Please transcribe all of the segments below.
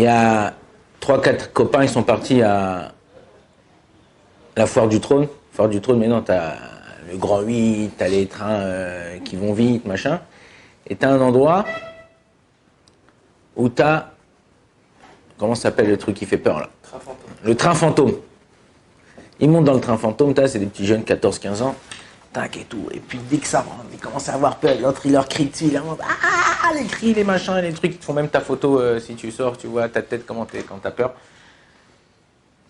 y a 3-4 copains, ils sont partis à la foire du trône. Foire du trône, maintenant, t'as le Grand 8, t'as les trains qui vont vite, machin. Et t'as un endroit où t'as... Comment s'appelle le truc qui fait peur, là? Train fantôme. Le train fantôme. Ils montent dans le train fantôme, c'est des petits jeunes, 14-15 ans. Tac et tout. Et puis dès que ça rentre, ils commencent à avoir peur. L'autre, il leur crie dessus. Il leur montre, ah, les cris, les machins, les trucs. Ils te font même ta photo si tu sors, tu vois ta tête comment t'es quand t'as peur.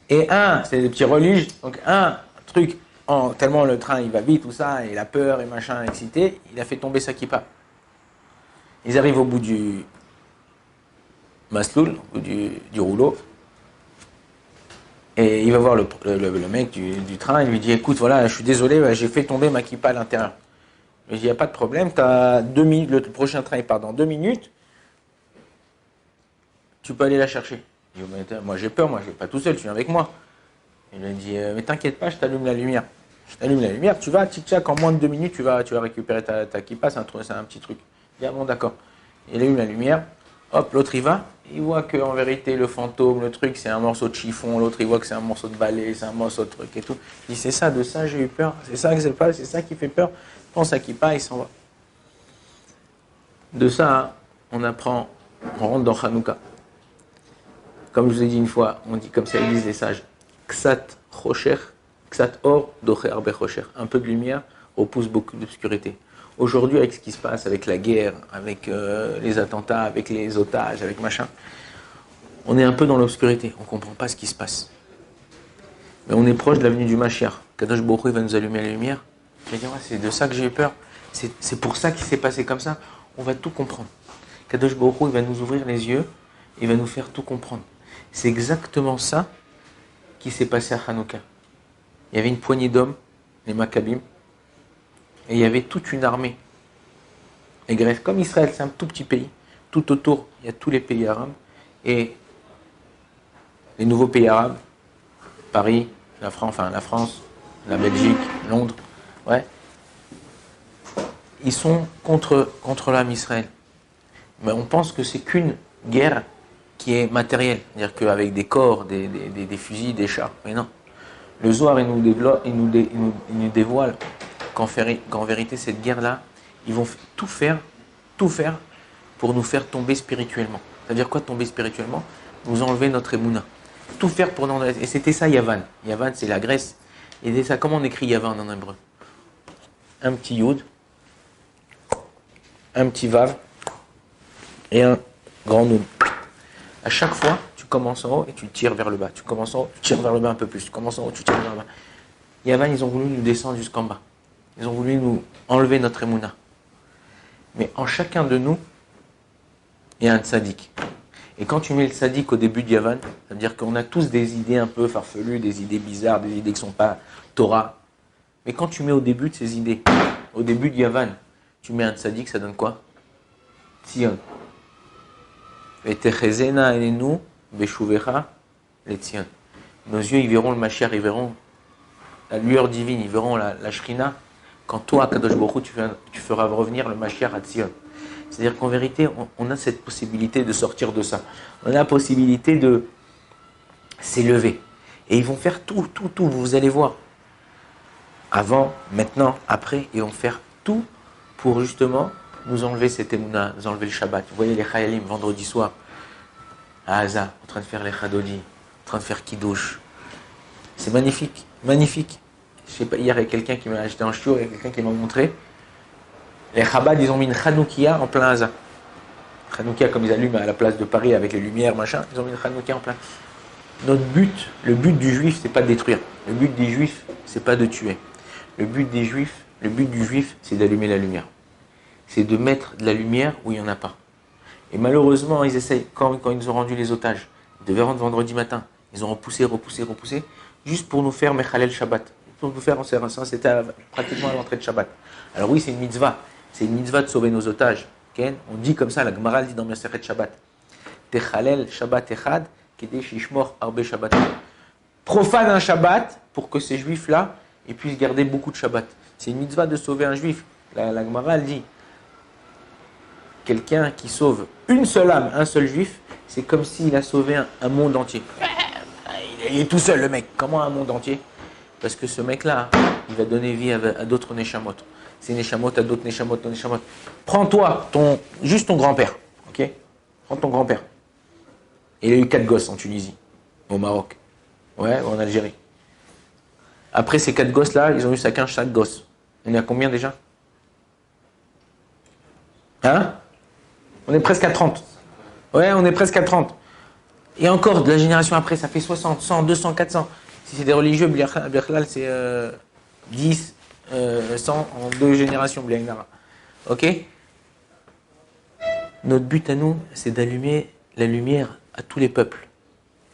Et c'est des petits religes. Donc un truc, tellement le train il va vite, tout ça, et il a peur et machin, excité, il a fait tomber sa kippa. Ils arrivent au bout du masloul, au bout du rouleau. Et il va voir le mec du train, il lui dit, écoute, voilà, je suis désolé, j'ai fait tomber ma kippa à l'intérieur. Il lui dit, il n'y a pas de problème, t'as 2 minutes, le prochain train il part dans 2 minutes, tu peux aller la chercher. Il dit, moi j'ai peur, moi je vais pas tout seul, tu viens avec moi. Il lui dit, mais t'inquiète pas, je t'allume la lumière. Je t'allume la lumière, tu vas, tic-tac, en moins de 2 minutes, tu vas récupérer ta kippa, c'est un petit truc. Il dit, bon d'accord. Il allume la lumière, hop, l'autre il va, il voit qu'en vérité le fantôme, le truc c'est un morceau de chiffon, l'autre il voit que c'est un morceau de balai, c'est un morceau de truc et tout. Il dit, c'est ça, de ça j'ai eu peur, c'est ça que c'est pas, c'est ça qui fait peur. Il prend sa kippa, il s'en va. De ça, on apprend, on rentre dans Hanouka. Comme je vous ai dit une fois, on dit comme ça, ils disent les sages, Ksat Rocher, Ksat Or, Docher Arbe Rocher. Un peu de lumière repousse beaucoup d'obscurité. Aujourd'hui, avec ce qui se passe, avec la guerre, avec les attentats, avec les otages, avec machin, on est un peu dans l'obscurité, on ne comprend pas ce qui se passe. Mais on est proche de l'avenue du Mashiach. Kadosh Baruch Hu, il va nous allumer la lumière. Il va dire, ouais, c'est de ça que j'ai eu peur. C'est pour ça qu'il s'est passé comme ça. On va tout comprendre. Kadosh Baruch Hu, il va nous ouvrir les yeux, il va nous faire tout comprendre. C'est exactement ça qui s'est passé à Hanouka. Il y avait une poignée d'hommes, les Maccabim, et il y avait toute une armée. Et Grèce, comme Israël, c'est un tout petit pays. Tout autour, il y a tous les pays arabes. Et les nouveaux pays arabes, Paris, la France, la Belgique, Londres, ouais, ils sont contre l'âme Israël. Mais on pense que c'est qu'une guerre qui est matérielle. C'est-à-dire qu'avec des corps, des fusils, des chars. Mais non. Le Zohar, il nous dévoile qu'en vérité, cette guerre-là, ils vont tout faire pour nous faire tomber spirituellement. C'est-à-dire quoi, tomber spirituellement? Nous enlever notre émouna. Tout faire pour nous enlever. Et c'était ça, Yavan. Yavan, c'est la Grèce. Et c'est ça, comment on écrit Yavan en hébreu? Un petit Yud, un petit Vav et un grand Noun. À chaque fois, tu commences en haut et tu tires vers le bas. Tu commences en haut, tu tires vers le bas un peu plus. Tu commences en haut, tu tires vers le bas. Yavan, ils ont voulu nous descendre jusqu'en bas. Ils ont voulu nous enlever notre émouna. Mais en chacun de nous, il y a un tzaddik. Et quand tu mets le tzaddik au début de Yavan, ça veut dire qu'on a tous des idées un peu farfelues, des idées bizarres, des idées qui ne sont pas Torah. Mais quand tu mets au début de ces idées, au début de Yavan, tu mets un tzaddik, ça donne quoi? Tzion. Et techezena elenu beshuvecha le Tzion. Nos yeux, ils verront le Mashiach, ils verront la lueur divine, ils verront la Shrina. Quand toi, Kadosh Baruch Hu, tu feras revenir le Mashiach à Tzion. C'est-à-dire qu'en vérité, on a cette possibilité de sortir de ça. On a la possibilité de s'élever. Et ils vont faire tout, vous allez voir. Avant, maintenant, après, ils vont faire tout pour justement nous enlever cette émouna, nous enlever le Shabbat. Vous voyez les Chayalim, vendredi soir, à Haza, en train de faire les Chadodi, en train de faire Kiddush. C'est magnifique, magnifique. Je sais pas, hier, il y a quelqu'un qui m'a acheté un chiour, il y a quelqu'un qui m'a montré. Les Chabad, ils ont mis une Chanoukia en plein Haza. Chanoukia, comme ils allument à la place de Paris avec les lumières, machin, ils ont mis une Chanoukia en plein. Notre but, le but du juif, c'est pas de détruire. Le but des juifs, c'est pas de tuer. Le but du juif, c'est d'allumer la lumière. C'est de mettre de la lumière où il n'y en a pas. Et malheureusement, ils essayent, quand ils nous ont rendu les otages, ils devaient rentrer vendredi matin, ils ont repoussé, juste pour nous faire Mechalel Shabbat. Pour nous faire, c'était pratiquement à l'entrée de Shabbat. Alors oui, c'est une mitzvah. C'est une mitzvah de sauver nos otages. Okay? On dit comme ça, la Gemara dit dans Masechet Shabbat. Techalel Shabbat Echad, Kedei Shishmor Arbe Shabbat. Profane un Shabbat pour que ces juifs-là ils puissent garder beaucoup de Shabbat. C'est une mitzvah de sauver un juif. La Gemara, elle dit quelqu'un qui sauve une seule âme, un seul juif, c'est comme s'il a sauvé un monde entier. Il est tout seul, le mec. Comment un monde entier? Parce que ce mec-là, il va donner vie à d'autres Neshamot. C'est Neshamot à d'autres Neshamot, Neshamot. Prends-toi, juste ton grand-père. Ok? Prends ton grand-père. Il a eu 4 gosses en Tunisie, au Maroc. Ouais, ou en Algérie. Après ces 4 gosses-là, ils ont eu chacun 5 gosses. On est à combien déjà? Hein? On est presque à 30. Ouais, on est presque à 30. Et encore, de la génération après, ça fait 60, 100, 200, 400. Si c'est des religieux, Birklal, c'est 10, 100 en 2 générations, Bliagnara. Ok? Notre but à nous, c'est d'allumer la lumière à tous les peuples.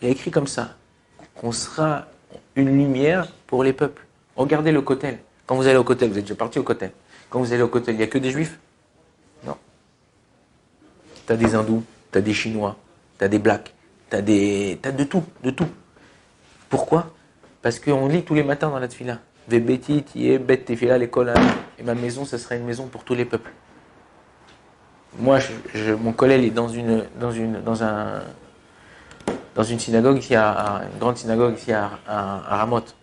Il y a écrit comme ça, qu'on sera une lumière pour les peuples. Regardez le Kotel. Quand vous allez au Kotel, vous êtes déjà parti au Kotel. Quand vous allez au Kotel, il n'y a que des juifs? Non. T'as des hindous, t'as des chinois, t'as des blacks, t'as de tout, de tout. Pourquoi? Parce qu'on lit tous les matins dans la tefila. Vebeti, tiye, bet tefila, l'école. Et ma maison, ce sera une maison pour tous les peuples. Moi, mon collègue est dans une synagogue ici, une grande synagogue ici à Ramoth.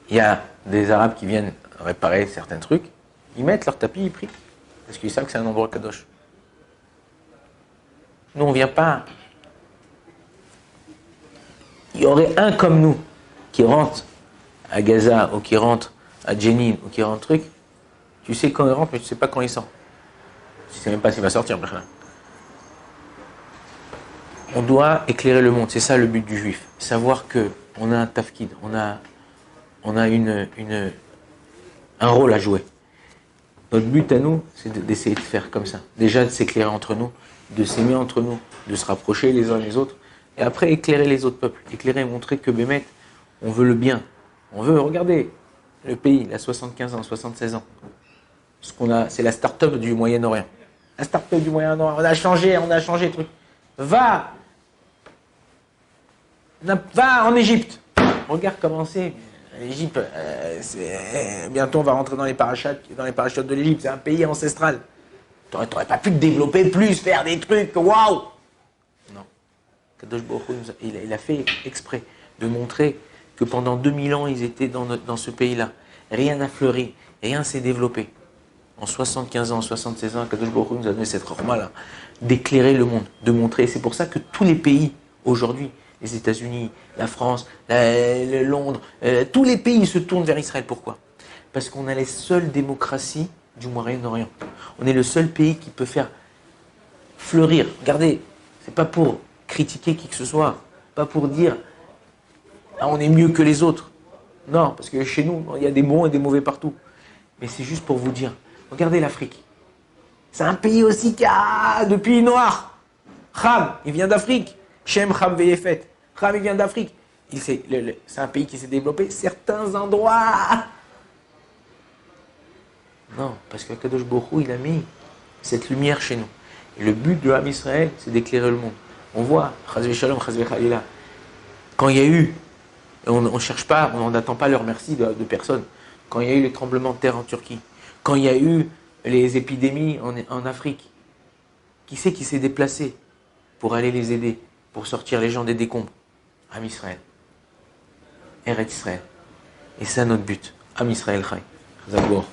Il y a des Arabes qui viennent réparer certains trucs. Ils mettent leur tapis, ils prient. Parce qu'ils savent que c'est un endroit kadosh. Nous, on ne vient pas. Il y aurait un comme nous qui rentre à Gaza, ou qui rentre à Jenin, ou qui rentre truc. Tu sais quand il rentre, mais tu ne sais pas quand il sort. Tu ne sais même pas s'il va sortir. On doit éclairer le monde. C'est ça le but du juif. Savoir qu'on a un tafkid, on a un rôle à jouer. Notre but à nous, c'est d'essayer de faire comme ça. Déjà de s'éclairer entre nous, de s'aimer entre nous, de se rapprocher les uns les autres. Et après, éclairer les autres peuples. Éclairer et montrer que Bémet, on veut le bien. On veut, regardez, le pays, il a 75 ans, 76 ans. Ce qu'on a, c'est la start-up du Moyen-Orient. La start-up du Moyen-Orient. On a changé, truc. Va en Égypte. Regarde comment c'est. L'Égypte, bientôt on va rentrer dans les parachutes de l'Égypte. C'est un pays ancestral. T'aurais pas pu te développer plus, faire des trucs. Waouh! Non. Kadosh Baruch Hu, il a fait exprès de montrer que pendant 2000 ans, ils étaient dans ce pays-là. Rien n'a fleuri, rien s'est développé. En 75 ans, 76 ans, Kadosh Baruch Hu nous a donné cette forme-là, d'éclairer le monde, de montrer. C'est pour ça que tous les pays, aujourd'hui, les États-Unis, la France, Londres, tous les pays se tournent vers Israël. Pourquoi? Parce qu'on a les seules démocraties du Moyen-Orient. On est le seul pays qui peut faire fleurir. Regardez, c'est pas pour critiquer qui que ce soit, pas pour dire ah, on est mieux que les autres. Non, parce que chez nous, il y a des bons et des mauvais partout. Mais c'est juste pour vous dire, regardez l'Afrique. C'est un pays aussi qui a de pays noirs. Cham, il vient d'Afrique. Shem Cham Veyefet. Cham, il vient d'Afrique. C'est un pays qui s'est développé certains endroits. Non, parce que Kadosh Baruch Hu, il a mis cette lumière chez nous. Et le but de l'âme Israël, c'est d'éclairer le monde. On voit, Chazve Shalom, Chazve Khalila, quand il y a eu, on ne cherche pas, on n'attend pas leur merci de personne, quand il y a eu les tremblements de terre en Turquie, quand il y a eu les épidémies en Afrique, qui c'est qui s'est déplacé pour aller les aider, pour sortir les gens des décombres? Am Israël. Eretz Israël. Et c'est notre but. Am Israël Chai. Chazak Baruch.